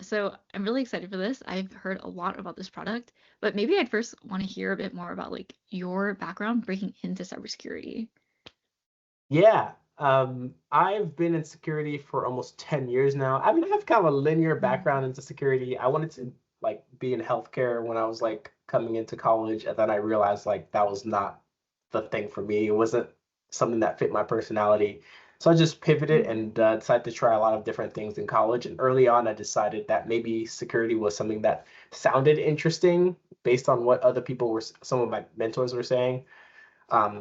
So I'm really excited for this. I've heard a lot about this product, but maybe I'd first want to hear a bit more about like your background breaking into cybersecurity. Yeah. I've been in security for almost 10 years now. I mean, I have kind of a linear Mm. background into security. I wanted to like be in healthcare when I was like coming into college, and then I realized like that was not the thing for me. It wasn't something that fit my personality. So I just pivoted Mm. and decided to try a lot of different things in college. And early on, I decided that maybe security was something that sounded interesting based on what other people were, some of my mentors were saying.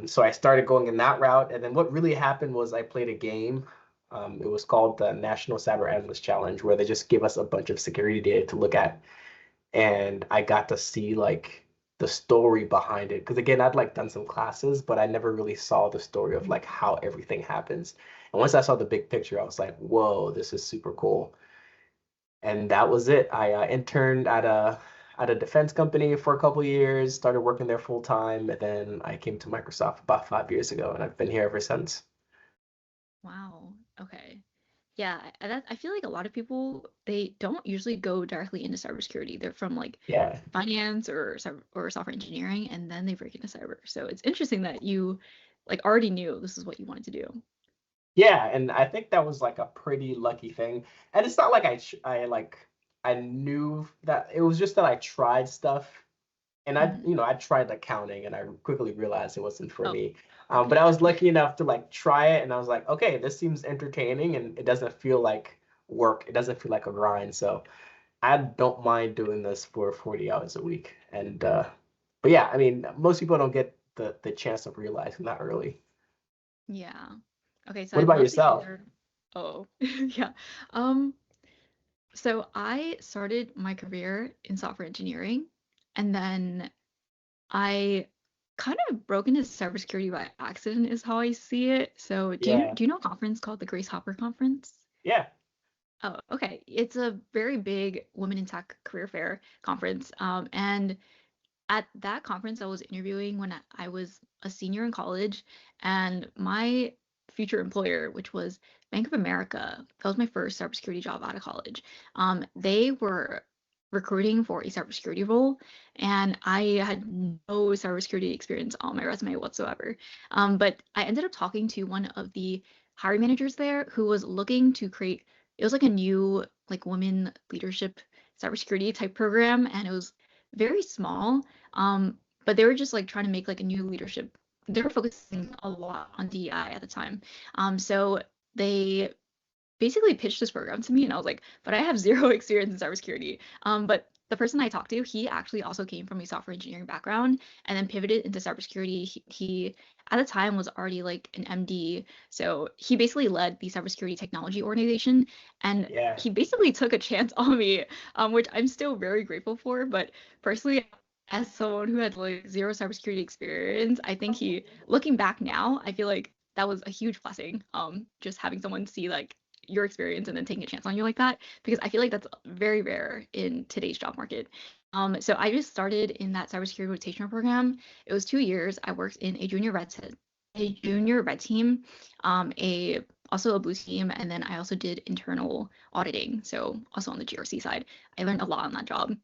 So I started going in that route. And then what really happened was I played a game. It was called the National Cyber Analyst Challenge, where they just give us a bunch of security data to look at. And I got to see like the story behind it. Because again, I'd like done some classes, but I never really saw the story of like how everything happens. And once I saw the big picture, I was like, whoa, this is super cool. And that was it. I interned at a defense company for a couple of years, started working there full time, and then I came to Microsoft about 5 years ago, and I've been here ever since. Wow. Okay. Yeah, I feel like a lot of people they don't usually go directly into cybersecurity. They're from like Yeah, finance or or software engineering, and then they break into cyber. So it's interesting that you like already knew this is what you wanted to do. yeah, and I think that was like a pretty lucky thing. And it's not like I like I knew that it was just that I tried stuff, and Mhm. I tried accounting, and I quickly realized it wasn't for Oh, me. But I okay. was lucky enough to like try it, and I was like, okay, this seems entertaining, and it doesn't feel like work. It doesn't feel like a grind. So I don't mind doing this for 40 hours a week. And but yeah, I mean, most people don't get the chance of realizing that early. Yeah. Okay, so What I'd about love to yourself? hear. Oh, yeah. Um, so I started my career in software engineering, and then I kind of broke into cybersecurity by accident, is how I see it. So Yeah, do you know a conference called the Grace Hopper Conference? yeah, Oh, okay. It's a very big women in tech career fair conference. And at that conference, I was interviewing when I was a senior in college, and my future employer, which was Bank of America, that was my first cybersecurity job out of college. They were recruiting for a cybersecurity role, and I had no cybersecurity experience on my resume whatsoever. But I ended up talking to one of the hiring managers there who was looking to create, it was like a new like women leadership cybersecurity type program, and it was very small. But they were just like trying to make like a new leadership. They were focusing a lot on DEI at the time. So they basically pitched this program to me, and I was like, but I have zero experience in cybersecurity. But the person I talked to, he actually also came from a software engineering background and then pivoted into cybersecurity. He at the time was already like an MD, so he basically led the cybersecurity technology organization, and yeah. he basically took a chance on me, which I'm still very grateful for. But personally, as someone who had like zero cybersecurity experience, I think looking back now, I feel like that was a huge blessing. Just having someone see like your experience and then taking a chance on you like that, because I feel like that's very rare in today's job market. So I just started in that cybersecurity rotational program. It was 2 years. I worked in a junior red team, a also a blue team, and then I also did internal auditing. So also on the GRC side, I learned a lot on that job,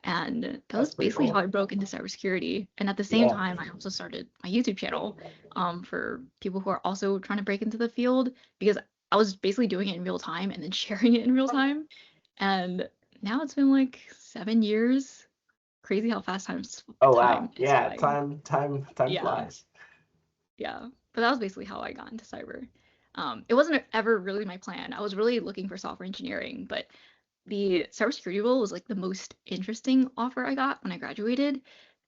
and that That's was pretty basically how cool. I broke into cybersecurity. And at the same Yeah. time, I also started my YouTube channel, for people who are also trying to break into the field, because I was basically doing it in real time and then sharing it in real time. And now it's been like 7 years. Crazy how fast Oh time wow. is Yeah, flying. time Yeah, flies. yeah. But that was basically how I got into cyber. It wasn't ever really my plan. I was really looking for software engineering, but the cybersecurity role was like the most interesting offer I got when I graduated.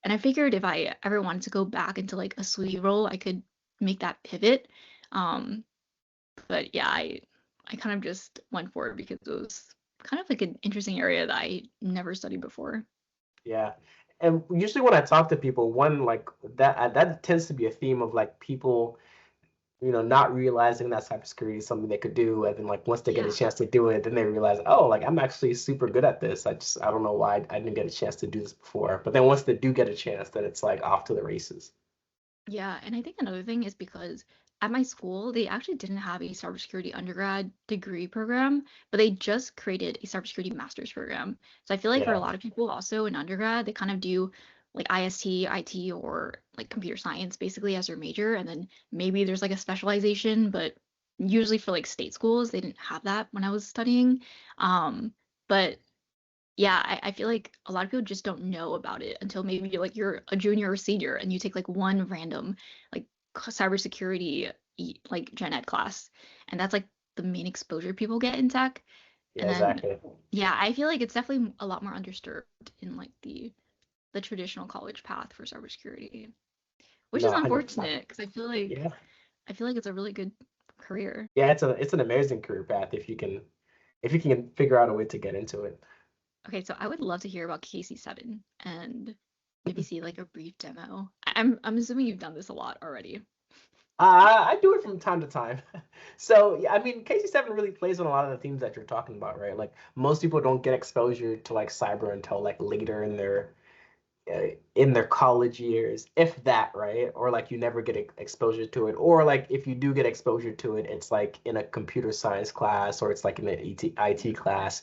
And I figured if I ever wanted to go back into like a SWE role, I could make that pivot. Um, but yeah, I kind of just went for it because it was kind of like an interesting area that I never studied before. Yeah. And usually when I talk to people, one like that tends to be a theme of like people not realizing that cybersecurity is something they could do. And then like once they get a Yeah. chance to do it, then they realize, oh, like I'm actually super good at this. I don't know why I didn't get a chance to do this before. But then once they do get a chance, then it's like off to the races. Yeah, and I think another thing is because at my school, they actually didn't have a cybersecurity undergrad degree program, but they just created a cybersecurity master's program. So I feel like for a Yeah, lot of people also in undergrad, they kind of do like IST, IT, or like computer science basically as their major. And then maybe there's like a specialization, but usually for like state schools, they didn't have that when I was studying. But yeah, I feel like a lot of people just don't know about it until maybe you're a junior or senior and you take like one random like cybersecurity like gen ed class, and that's like the main exposure people get in tech. yeah, And then exactly. yeah, I feel like it's definitely a lot more underserved in like the traditional college path for cybersecurity, which No, is 100%. unfortunate because Yeah. I feel like it's a really good career. Yeah, it's an amazing career path if you can figure out a way to get into it. Okay, so I would love to hear about KC7 and maybe see like a brief demo. I'm assuming you've done this a lot already. I do it from time to time. So yeah, I mean, KC7 really plays on a lot of the themes that you're talking about, right? Like most people don't get exposure to like cyber until like later in their college years, if that, right? Or like you never get exposure to it, or like if you do get exposure to it, it's like in a computer science class or it's like in an IT class,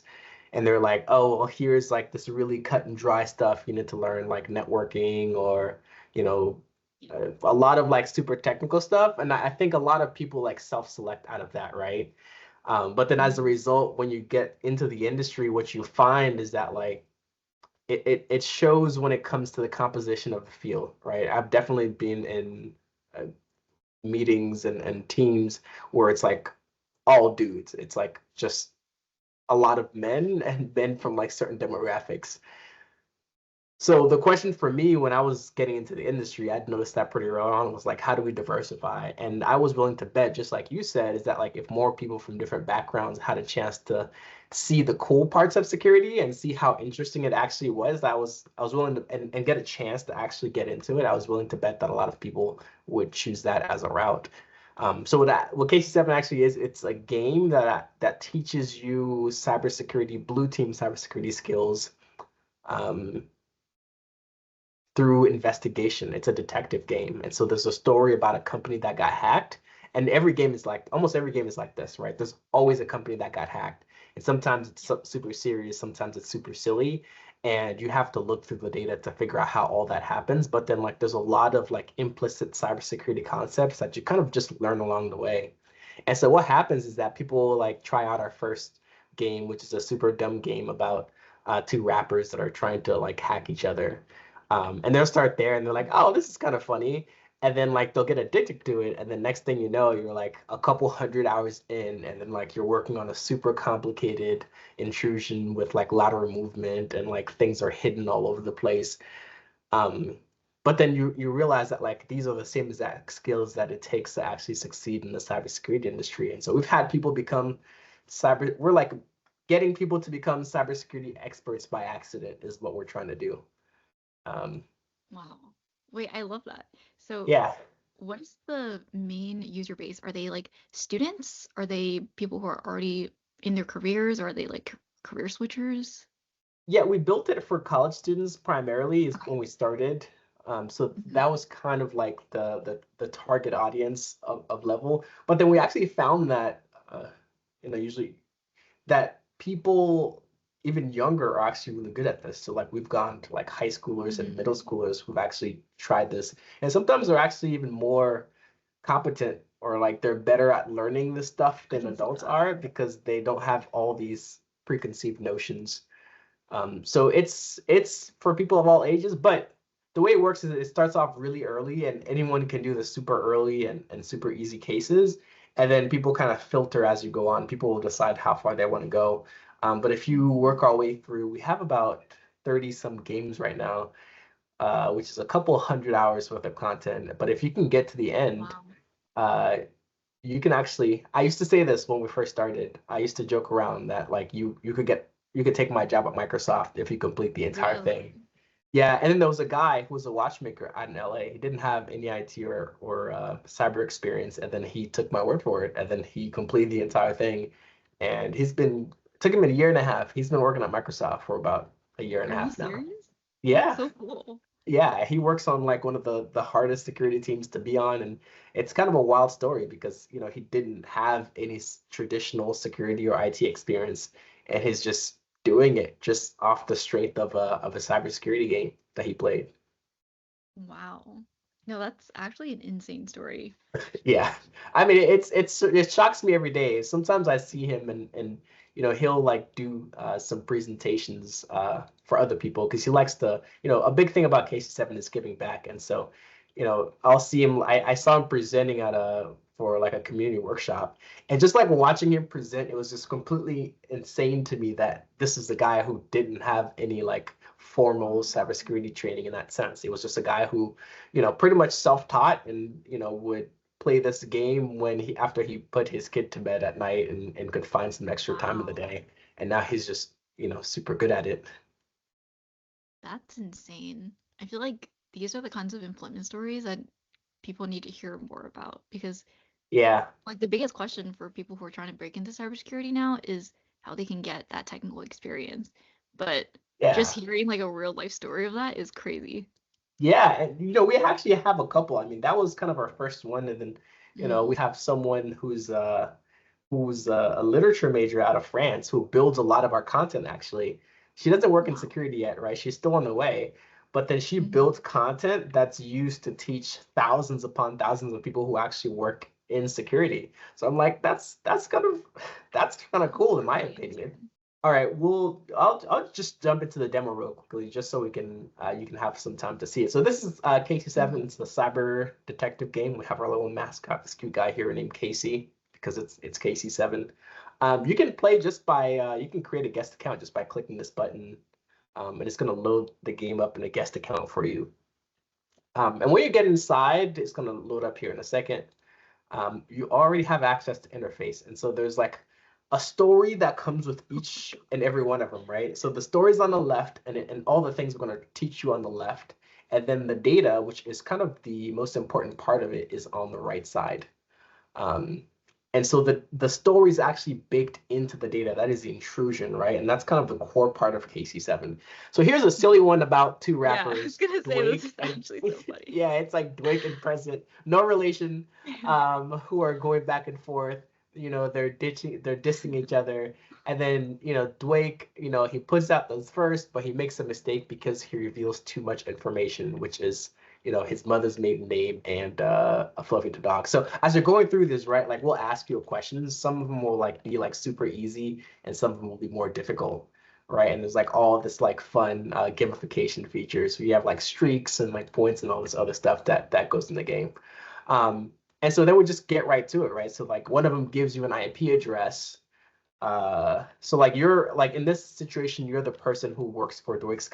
and they're like, oh, well, here's like this really cut and dry stuff you need to learn, like networking or you know Yeah. a lot of like super technical stuff, and I think a lot of people like self-select out of that, right? But then as a Mhm. result, when you get into the industry, what you find is that like it shows when it comes to the composition of the field, right? I've definitely been in uh, meetings and teams where it's like all dudes. It's like just a lot of men and men from like certain demographics. So the question for me when I was getting into the industry, I'd noticed that pretty early on was like, how do we diversify? And I was willing to bet, just like you said, is that like if more people from different backgrounds had a chance to see the cool parts of security and see how interesting it actually was, I was willing to and get a chance to actually get into it. I was willing to bet that a lot of people would choose that as a route. So what KC7 actually is, it's a game that teaches you cybersecurity, blue team cybersecurity skills. Um, through investigation. It's a detective game. And so there's a story about a company that got hacked. And every game is like, almost every game is like this, right? There's always a company that got hacked. And sometimes it's super serious, sometimes it's super silly. And you have to look through the data to figure out how all that happens. But then, like, there's a lot of like implicit cybersecurity concepts that you kind of just learn along the way. And so what happens is that people like try out our first game, which is a super dumb game about two rappers that are trying to like hack each other. And they'll start there and they're like, oh, this is kind of funny. And then like they'll get addicted to it. And then next thing you know, you're like a couple hundred hours in, and then like you're working on a super complicated intrusion with like lateral movement and like things are hidden all over the place. Um, but then you realize that like these are the same exact skills that it takes to actually succeed in the cybersecurity industry. And so we've had people become we're like getting people to become cybersecurity experts by accident is what we're trying to do. Um, Wow. Wait, I love that. So, yeah, what is the main user base? Are they like students? Are they people who are already in their careers? Or are they like career switchers? yeah, we built it for college students primarily is Okay. when we started. So that Mhm. was kind of like the target audience of level. But then we actually found that usually that people even younger are actually really good at this. So like we've gone to like high schoolers and middle Mhm. schoolers who've actually tried this. And sometimes they're actually even more competent or like they're better at learning this stuff I than can see adults that. are because they don't have all these preconceived notions. So it's for people of all ages, but the way it works is it starts off really early and anyone can do the super early and super easy cases. And then people kind of filter as you go on. People will decide how far they want to go. But if you Mhm. work our way through, we have about 30 some games right now, which is a couple hundred hours worth of content. But if you can get to the end, Wow. uh, you can actually I used to say this when we first started. I used to joke around that like you could take my job at Microsoft if you complete the entire thing. Really? Yeah, and then there was a guy who was a watchmaker out in LA. He didn't have any IT or cyber experience, and then he took my word for it, and then he completed the entire thing. And took him a year and a half. He's been working at Microsoft for about a year and a Are you half now. serious? That's Yeah, so cool. Yeah, he works on like one of the hardest security teams to be on, and it's kind of a wild story because he didn't have any traditional security or IT experience, and he's just doing it just off the strength of a cybersecurity game that he played. Wow. No, that's actually an insane story. Yeah, I mean it shocks me every day. Sometimes I see him and he'll like do some presentations for other people because he likes to a big thing about KC7 is giving back, and so I'll see him. I saw him presenting at a for like a community workshop, and just like watching him present, it was just completely insane to me that this is the guy who didn't have any like formal cybersecurity training in that sense. He was just a guy who pretty much self-taught and would play this game when he after he put his kid to bed at night and could find some extra time in the Wow. day. And now he's just, super good at it. That's insane. I feel like these are the kinds of employment stories that people need to hear more about because Yeah, like the biggest question for people who are trying to break into cybersecurity now is how they can get that technical experience. But just yeah. hearing like a real life story of that is crazy. Yeah, and we actually have a couple. I mean, that was kind of our first one, and then we Mm. have someone who's a literature major out of France who builds a lot of our content actually. She doesn't work in Wow. security yet, right? She's still on the way, but then she Hmm. builds content that's used to teach thousands upon thousands of people who actually work in security. So I'm like, that's kind of That's cool in my really opinion. insane. All right, well, I'll just jump into the demo real quickly, just so we can you can have some time to see it. So this is KC7. Hmm. It's the cyber detective game. We have our little mascot, this cute guy here named Casey, because it's KC7. You can play just by you can create a guest account just by clicking this button, and it's gonna load the game up in a guest account for you. And when you get inside, it's gonna load up here in a second. You already have access to interface. And so there's like a story that comes with each and every one of them, right? So the story's on the left and all the things we're going to teach you on the left. And then the data, which is kind of the most important part of it, is on the right side. Um, and so the story is actually baked into the data. That is the intrusion, right? And that's kind of the core part of KC7. So here's a silly one about two Yeah, I was rappers, gonna say this Dwake is and actually so funny. yeah, it's like Dwake and Present, no relation, who are going back and forth. They're dissing each other. And then, Dwake, he puts out those first, but he makes a mistake because he reveals too much information, which is his mother's maiden name and a fluffy dog. So as you're going through this, right, like we'll ask you questions. Some of them will like be like super easy, and some of them will be more difficult, right? And there's like all this like fun gamification features. So you have like streaks and like points and all this other stuff that goes in the game. Um, and so then we just get right to it, right? So like one of them gives you an IP address, so like you're like in this situation, you're the person who works for Dwig's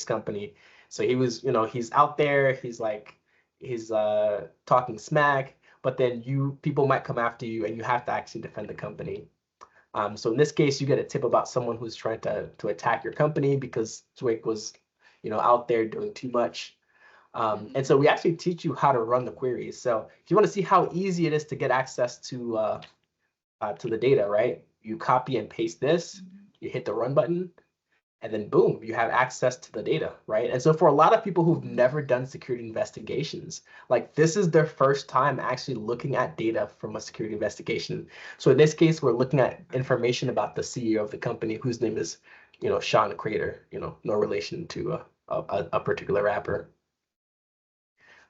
company. So he was, he's out there, he's talking smack, but then people might come after you and you have to actually defend the company. So in this case, you get a tip about someone who's trying to attack your company because Dwig was, out there doing too much. And Hmm. so we actually teach you how to run the queries. So if you want to see how easy it is to get access to the data, right? You copy and paste this, you hit the run button, and then boom, you have access to the data, right? And so for a lot of people who've never Hmm. done security investigations, like this is their first time actually looking at data from a security investigation. So in this case, we're looking at information about the CEO of the company, whose name is, Sean Crater, no relation to a particular rapper.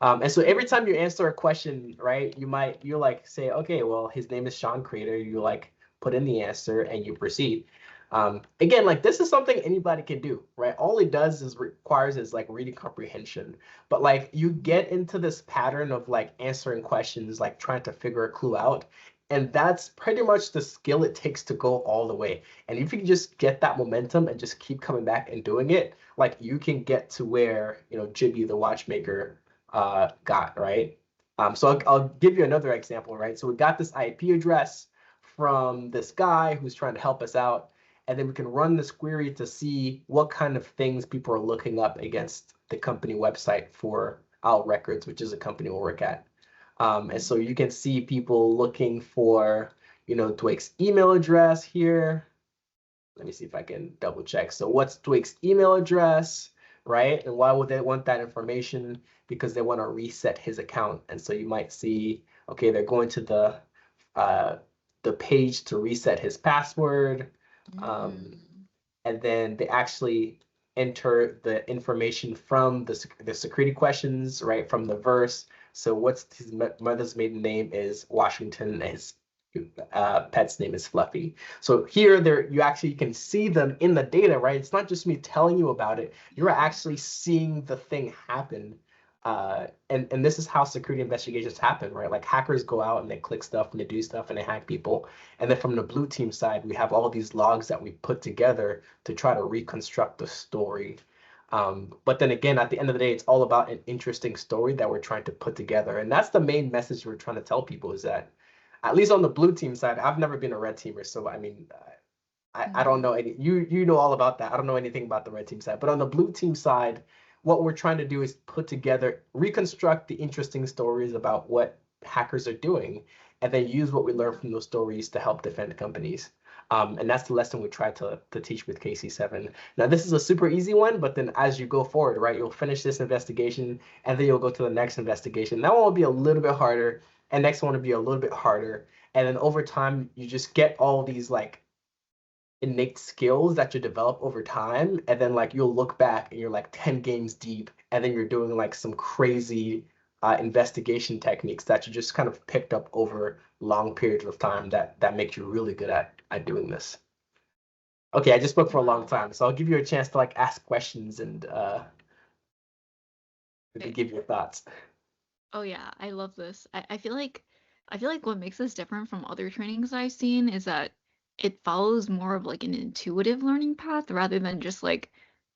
And so every time you answer a question, right, you like say, okay, well, his name is Sean Crater. You like put in the answer and you proceed. Again, like this is something anybody can do, right? All it does is requires is like reading comprehension. But like you get into this pattern of like answering questions, like trying to figure a clue out. And that's pretty much the skill it takes to go all the way. And if you can just get that momentum and just keep coming back and doing it, like you can get to where, Jibby the watchmaker got, right? So I'll give you another example, right? So we got this IP address from this guy who's trying to help us out, and then we can run this query to see what kind of things people are looking up against the company website for our records, which is a company we'll work at. And so you can see people looking for, Dwake's email address here. Let me see if I can double check. So what's Dwake's email address? right? And why would they want that information? Because they want to reset his account. And so you might see, okay, they're going to uh, the page to reset his password. Um, Mm. and then they actually enter the information from the security questions, right, from the verse. So what's his mother's maiden name is Washington, and his pet's name is Fluffy. So here, there you actually can see them in the data, right? It's not just me telling you about it. You're Yeah. actually seeing the thing happen. And this is how security investigations happen, right? Like hackers go out and they click stuff and they do stuff and they hack people. And then from the blue team side, we have all these logs that we put together to try to reconstruct the story. But then again, at the end of the day, it's all about an interesting story that we're trying to put together. And that's the main message we're trying to tell people is that, at least on the blue team side, I've never been a red teamer. So, I mean, I don't Mm. know any, you know all about that. I don't know anything about the red team side. But on the blue team side, what we're trying to do is put together, reconstruct the interesting stories about what hackers are doing, and then use what we learn Yeah. from those stories to help defend companies. And that's the lesson we try to teach with KC7. Now, this is a super easy one, but then as you go forward, right, you'll finish this investigation, and then you'll go to the next investigation. That one will be a little bit harder, and next one will be a little bit harder. And then over time, you just get all these like innate skills that you develop over time, and then like you'll look back and you're like 10 games deep, and then you're doing like some crazy investigation techniques that you just kind of picked up over long periods of time that make you really good at doing this. Okay, I just spoke for a long Wow. time, so I'll give you a chance to like ask questions and maybe Okay. give your thoughts. Oh yeah, I love this. I feel like what makes this different from other trainings I've seen is that it follows more of like an intuitive learning path rather than just like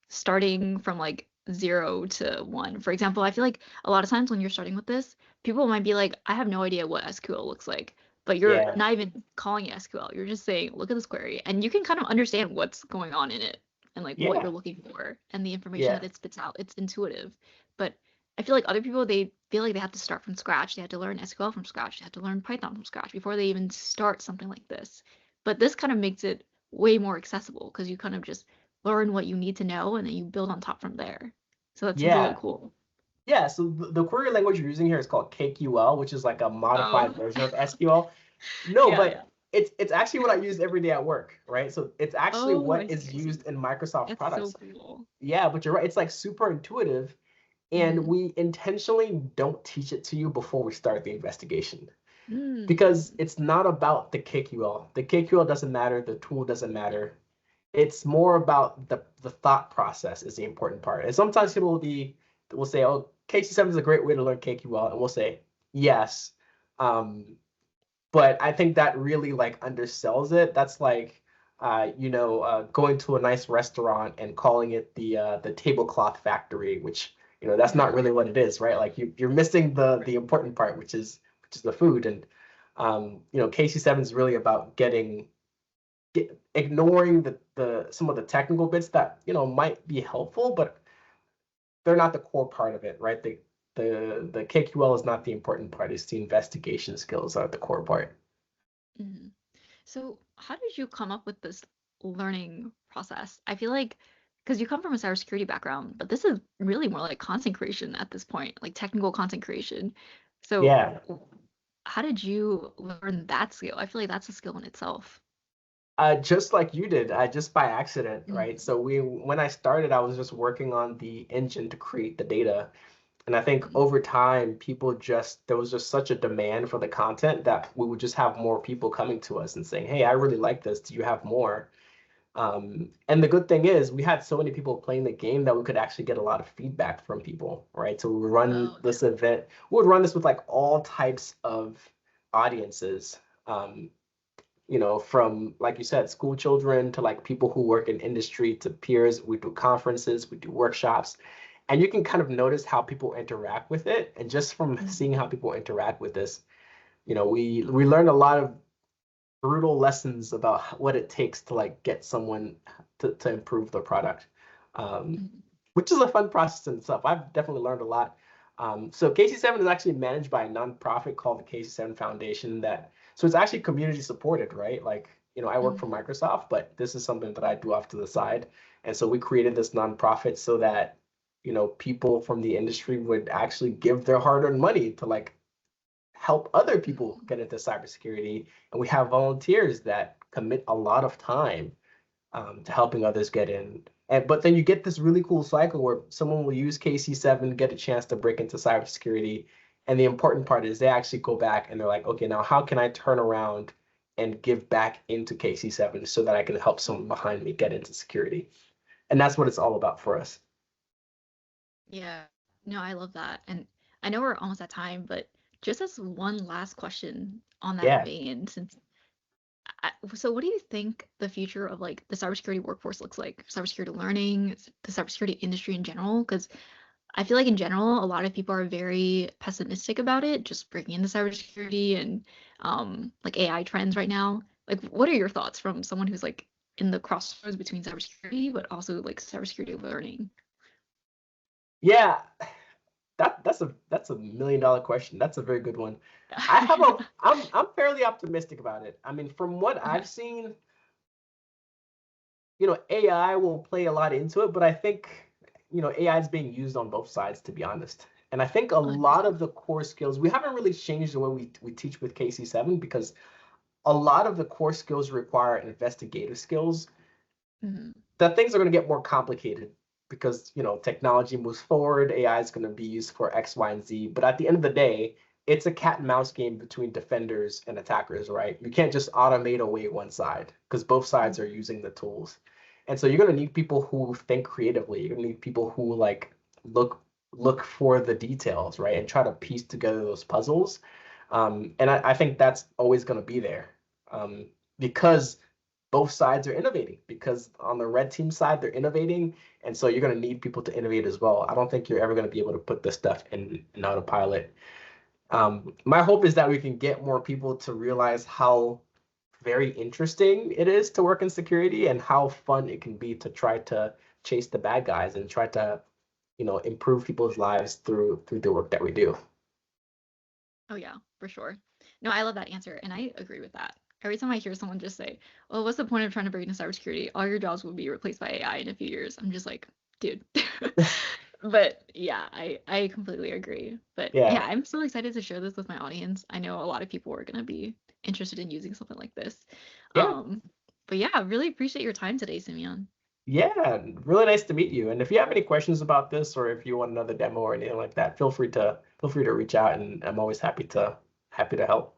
starting from like 0 to 1. For example, I feel like a lot of times when you're starting with this, people might be like, I have no idea what SQL looks like, but you're Yeah, not even calling it SQL. You're just saying, look at this query, and you can kind of understand what's going on in it and like what yeah, you're looking for and the information yeah, that it spits out. It's intuitive. But I feel like other people, they feel like they have to start from scratch. They have to learn SQL from scratch. They have to learn Python from scratch before they even start something like this. But this kind of makes it way more accessible because you kind of just learn what you need to know and then you build on top from there. So that's really yeah. cool. Yeah, so the query language you're using here is called KQL, which is like a modified Oh, version of SQL. No, yeah, yeah. but it's actually what I use every day at work, right? So it's actually Oh, what I see, is I see. used in Microsoft That's so products. cool. Yeah, but you're right. It's like super intuitive, and Mm-hmm. we intentionally don't teach it to you before we start the investigation because Mm. it's not about the KQL. The KQL doesn't matter. The tool doesn't matter. It's more about the thought process is the important part. And sometimes people will say, "Oh, KC7 is a great way to learn KQL," and we'll say, "Yes." Um, but I think that really like undersells it. That's like going to a nice restaurant and calling it the tablecloth factory, which that's not Yeah. really what it is, right? Like you're missing the important part, which is the food. And KC7 is really about ignoring the some of the technical bits that might be helpful, but they're not the core part of it, right? The KQL is not the important part. It's the investigation skills are the core part. Hmm. So, how did you come up with this learning process? I feel like because you come from a cybersecurity background, but this is really more like content creation at this point, like technical content creation. So, Yeah. how did you learn that skill? I feel like that's a skill in itself. Just like you did, just by accident, right? Mm-hmm. So when I started, I was just working on the engine to create the data. And I think over time, there was just such a demand for the content that we would just have more people coming to us and saying, "Hey, I really like this. Do you have more?" And the good thing is we had so many people playing the game that we could actually get a lot of feedback from people, right? So we would run Oh, this yeah. event, we would run this with like all types of audiences. From like you said, school children to like people who work in industry to peers. We do conferences, we do workshops, and you can kind of notice how people interact with it. And just from seeing Mm-hmm. how people interact with this, we learned a lot of brutal lessons about what it takes to like get someone to improve their product, um, Mm-hmm. which is a fun process in itself. I've definitely learned a lot. So KC7 is actually managed by a nonprofit called the KC7 Foundation. So it's actually community supported, right? Like, I work for Mm-hmm. Microsoft, but this is something that I do off to the side. And so we created this nonprofit so that people from the industry would actually give their hard-earned money to like help other people get into cybersecurity. And we have volunteers that commit a lot of time to helping others get in. But then you get this really cool cycle where someone will use KC7, get a chance to break into cybersecurity. And the important part is they actually go back and they're like, okay, now how can I turn around and give back into KC7 so that I can help someone behind me get into security? And that's what it's all about for us. Yeah. No, I love that. And I know we're almost at time, but just as one last question on that Yeah. vein, so what do you think the future of like the cybersecurity workforce looks like? Cybersecurity learning, the cybersecurity industry in general? Because I feel like in general, a lot of people are very pessimistic about it, just breaking into cybersecurity and like AI trends right now. Like, what are your thoughts from someone who's like in the crossroads between cybersecurity, but also like cybersecurity learning? Yeah, that's a $1 million question. That's a very good one. I'm fairly optimistic about it. I mean, from what Okay. I've seen, AI will play a lot into it, but I think, AI is being used on both sides, to be honest. And I think a lot 100%. of the core skills, we haven't really changed the way we teach with KC7 because a lot of the core skills require investigative skills. Hmm. That things are going to get more complicated because technology moves forward. AI is going to be used for X, Y, and Z. But at the end of the day, it's a cat and mouse game between defenders and attackers, right? You can't just automate away one side because both sides are using the tools. And so you're going to need people who think creatively. You're going to need people who like look for the details, right, and try to piece together those puzzles. And I think that's always going to be there because both sides are innovating, because on the red team side they're innovating, and so you're going to need people to innovate as well. I don't think you're ever going to be able to put this stuff in autopilot. My hope is that we can get more people to realize how very interesting it is to work in security and how fun it can be to try to chase the bad guys and try to improve people's lives through the work that we do. Oh yeah, for sure. No, I love that answer, and I agree with that. Every time I hear someone just say, "Well, what's the point of trying to break into cybersecurity? All your jobs will be replaced by AI in a few years." I'm just like, dude. But yeah, I completely agree. But yeah, Yeah, I'm so excited to share this with my audience. I know a lot of people are gonna be interested in using something like this. yeah. Um, but yeah, I really appreciate your time today, Simeon. Yeah, really nice to meet you. And if you have any questions about this, or if you want another demo or anything like that, feel free to reach out, and I'm always happy to help.